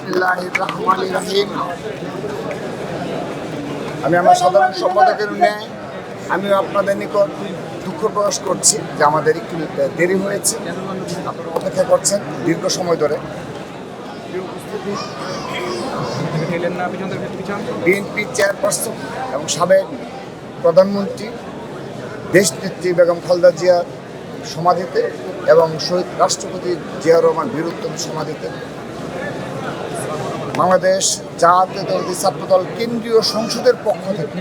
বিসমিল্লাহির রহমানির রহিম। আমি আমার সাধারণ সম্পাদকের ন্যায় আমিও আপনাদের নিকট দুঃখ প্রকাশ করছি যে আমাদের একটু দেরি হয়েছে। আপনারা অপেক্ষা করছেন দীর্ঘ সময় ধরে। বিএনপি চেয়ারপারসন এবং সাবেক প্রধানমন্ত্রী দেশনেত্রী বেগম খালেদা জিয়ার সমাধিতে এবং শহীদ রাষ্ট্রপতি জিয়াউর রহমান বীরউত্তম সমাধিতে বাংলাদেশ জাতীয়তাবাদী ছাত্রদল কেন্দ্রীয় সংসদের পক্ষ থেকে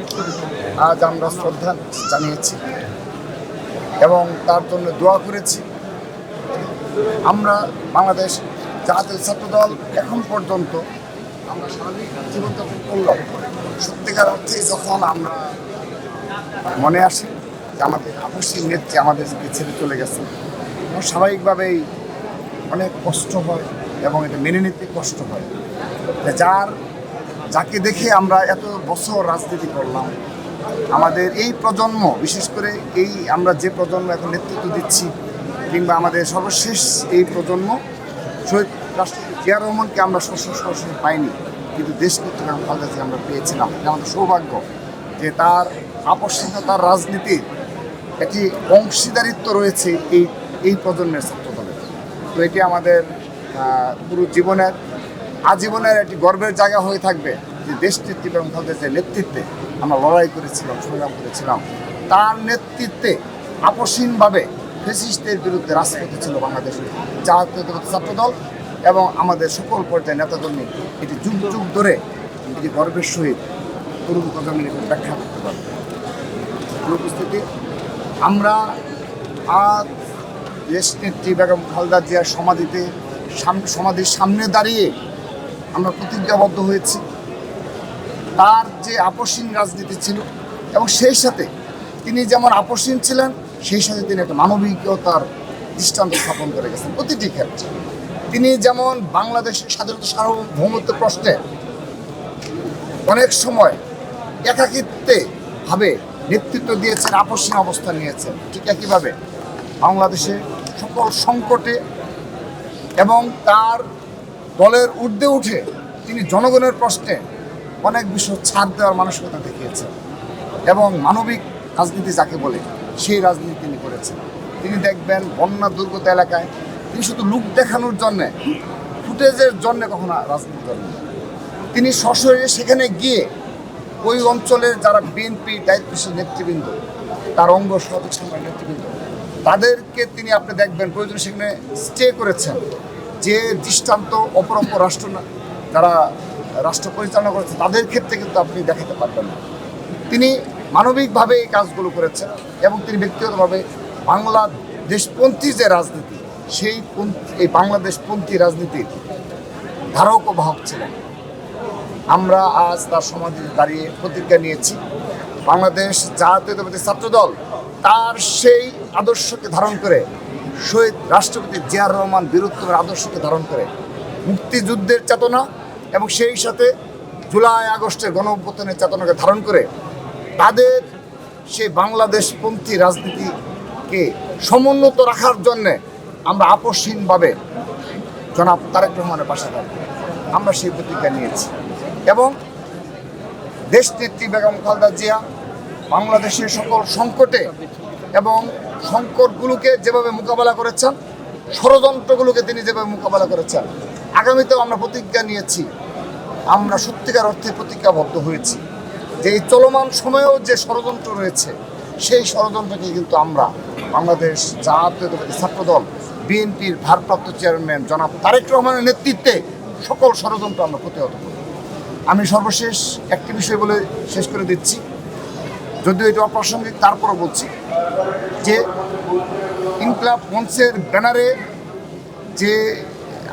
আজ আমরা শ্রদ্ধা জানিয়েছি এবং তার জন্য দোয়া করেছি। আমরা বাংলাদেশ জাতীয় ছাত্রদল এখন পর্যন্ত আমরা স্বাভাবিক জীবনযাপন করলাম। সত্যিকার অর্থে যখন আমরা মনে আসে যে আমাদের আপসী নেত্রী আমাদেরকে ছেড়ে চলে গেছে, স্বাভাবিকভাবেই অনেক কষ্ট হয় এবং এটা মেনে নিতে কষ্ট হয়। যাকে দেখে আমরা এত বছর রাজনীতি করলাম, আমাদের এই প্রজন্ম, বিশেষ করে এই আমরা যে প্রজন্ম এখন নেতৃত্ব দিচ্ছি কিংবা আমাদের সর্বশেষ এই প্রজন্ম, শহীদ রাষ্ট্রপতি জিয়া রহমানকে আমরা সরাসরি পাইনি, কিন্তু দেশনেত্রী বেগম খালেদা জিয়া আমরা পেয়েছিলাম। এটা আমাদের সৌভাগ্য যে তার আপসহীনতার রাজনীতির একটি অংশীদারিত্ব রয়েছে এই প্রজন্মের ছাত্রদলের। তো এটি আমাদের পুরো জীবনের আজীবনের একটি গর্বের জায়গা হয়ে থাকবে যে দেশনেত্রী বেগম খালেদা জিয়ার নেতৃত্বে আমরা লড়াই করেছিলাম, সংগ্রাম করেছিলাম। তার নেতৃত্বে আপসহীনভাবে ফ্যাসিস্টদের বিরুদ্ধে রাজপথে ছিল বাংলাদেশের জাতীয়তাবাদী ছাত্রদল এবং আমাদের সকল পর্যায়ে নেতাকর্মী এটি যুগ যুগ ধরে এটি গর্বের সহিত তরুণ প্রজন্মের ব্যাখ্যা করতে পারবে। উপস্থিতি, আমরা আজ দেশনেত্রী বেগম খালেদা জিয়ার সমাধির সামনে দাঁড়িয়ে আমরা প্রতিজ্ঞাবদ্ধ হয়েছি তার যে আপসহীন রাজনীতি ছিল এবং সেই সাথে তিনি যেমন আপসহীন ছিলেন, সেই সাথে তিনি একটা মানবিকতার দৃষ্টান্ত স্থাপন করে গেছেন প্রতিটি ক্ষেত্রে। তিনি যেমন বাংলাদেশের স্বাধীনতা সার্বভৌমত্ব প্রশ্নে অনেক সময় একাকিত্বে ভাবে নেতৃত্ব দিয়েছেন, আপসহীন অবস্থান নিয়েছেন, ঠিক একইভাবে বাংলাদেশে সকল সংকটে এবং তার দলের ঊর্ধ্বে উঠে তিনি জনগণের প্রশ্নে অনেক বিষয় ছাড় দেওয়ার মানসিকতা দেখিয়েছেন এবং মানবিক রাজনীতি যাকে বলে সেই রাজনীতি তিনি করেছেন। তিনি দেখবেন বন্যা দুর্গত এলাকায় তিনি শুধু লুক দেখানোর জন্যে, ফুটেজের জন্যে কখনো রাজনীতি করেন। তিনি সশরীরে সেখানে গিয়ে ওই অঞ্চলের যারা বিএনপি দায়িত্বশীল নেতৃবৃন্দ, তার অঙ্গ সহযোগী সংগ্রামী নেতৃবৃন্দ, তাদেরকে তিনি আপনি দেখবেন প্রয়োজনে সেখানে স্টে করেছেন। যে দৃষ্টান্ত অপর রাষ্ট্র যারা রাষ্ট্র পরিচালনা করেছে তাদের ক্ষেত্রে কিন্তু আপনি দেখাতে পারবেন না। তিনি মানবিকভাবে এই কাজগুলো করেছেন এবং তিনি ব্যক্তিগতভাবে বাংলাদেশপন্থী যে রাজনীতি, এই বাংলাদেশপন্থী রাজনীতির ধারক ও বাহক ছিলেন। আমরা আজ তার সমাধিতে দাঁড়িয়ে প্রতিজ্ঞা নিয়েছি বাংলাদেশ জাতীয়তাবাদী ছাত্রদল তার সেই আদর্শকে ধারণ করে, শহীদ রাষ্ট্রপতি জিয়াউর রহমান বীরউত্তমের আদর্শকে ধারণ করে, মুক্তিযুদ্ধের চেতনা এবং সেই সাথে জুলাই আগস্টের গণঅভ্যুত্থানের চেতনাকে ধারণ করে তাদের সেই বাংলাদেশপন্থী রাজনীতিকে সমুন্নত রাখার জন্যে আমরা আপসহীনভাবে জনাব তারেক রহমানের পাশে থাকব। আমরা সেই প্রতিজ্ঞা নিয়েছি এবং দেশনেত্রী বেগম খালেদা জিয়া বাংলাদেশের সকল সংকটে এবং সংকটগুলোকে যেভাবে মোকাবেলা করেছেন, ষড়যন্ত্রগুলোকে তিনি যেভাবে মোকাবেলা করেছেন, আগামীতেও আমরা প্রতিজ্ঞা নিয়েছি, আমরা সত্যিকার অর্থে প্রতিজ্ঞাবদ্ধ হয়েছি যে এই চলমান সময়েও যে ষড়যন্ত্র রয়েছে সেই ষড়যন্ত্রকে কিন্তু আমরা বাংলাদেশ জাতীয়তাবাদী ছাত্রদল বিএনপির ভারপ্রাপ্ত চেয়ারম্যান জনাব তারেক রহমানের নেতৃত্বে সকল ষড়যন্ত্র আমরা প্রতিহত করব। আমি সর্বশেষ একটি বিষয় বলে শেষ করে দিচ্ছি, যদিও এটা অপ্রাসঙ্গিক, তারপরও বলছি যে ইনকলাব মঞ্চের ব্যানারে যে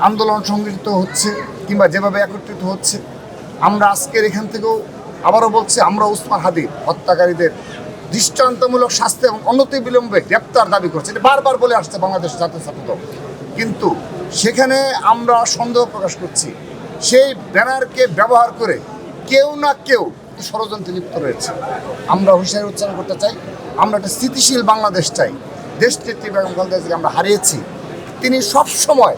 আন্দোলন সংগঠিত হচ্ছে কিংবা যেভাবে একত্রিত হচ্ছে, আমরা আজকের এখান থেকেও আবারও বলছি, আমরা ওসমান হাদির হত্যাকারীদের দৃষ্টান্তমূলক শাস্তি এবং অনতিবিলম্বে গ্রেপ্তার দাবি করছি। এটা বারবার বলে আসছে বাংলাদেশ জাতীয় ছাত্রদল, কিন্তু সেখানে আমরা সন্দেহ প্রকাশ করছি সেই ব্যানারকে ব্যবহার করে কেউ না কেউ ষড়যন্ত্রে লিপ্ত রয়েছে। আমরা হুঁশিয়ারি উচ্চারণ করতে চাই, আমরা একটা স্থিতিশীল বাংলাদেশ চাই। দেশনেত্রী বেগম খালেদা জিয়াকে আমরা হারিয়েছি, তিনি সব সময়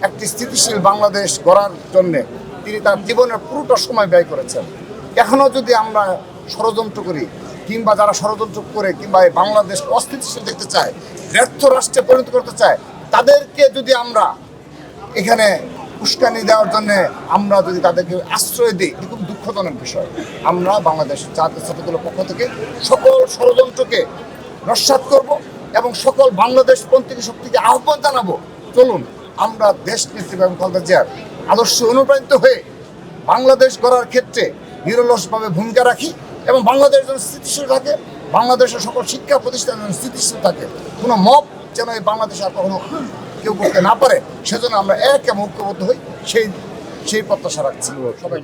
একটি স্থিতিশীল বাংলাদেশ গড়ার জন্যে তিনি তার জীবনের পুরোটা সময় ব্যয় করেছেন। এখনও যদি আমরা ষড়যন্ত্র করি কিংবা যারা ষড়যন্ত্র করে কিংবা এই বাংলাদেশ অস্থিতিশীল দেখতে চায়, ব্যর্থ রাষ্ট্রে পরিণত করতে চায়, তাদেরকে যদি আমরা এখানে উস্কানি দেওয়ার জন্য আমরা যদি তাদেরকে আশ্রয় দিই, এটা খুব দুঃখজনক বিষয়। আমরা বাংলাদেশ জাতীয় ছাত্র দলের পক্ষ থেকে সকল ষড়যন্ত্রকে নস্যাৎ করব এবং সকল বাংলাদেশপন্থী শক্তিকে আহ্বান জানাবো, চলুন আমরা দেশ নেত্রী বেগম খালেদা জিয়ার আদর্শে অনুপ্রাণিত হয়ে বাংলাদেশ গড়ার ক্ষেত্রে নিরলসভাবে ভূমিকা রাখি এবং বাংলাদেশ যেন স্থিতিশীল থাকে, বাংলাদেশের সকল শিক্ষা প্রতিষ্ঠান যেন স্থিতিশীল থাকে, কোনো মব যেন এই বাংলাদেশে আর কখনো কেউ করতে না পারে, সেজন্য আমরা এক এবং ঐক্যবদ্ধ হই, সেই প্রত্যাশা রাখছি সবাই।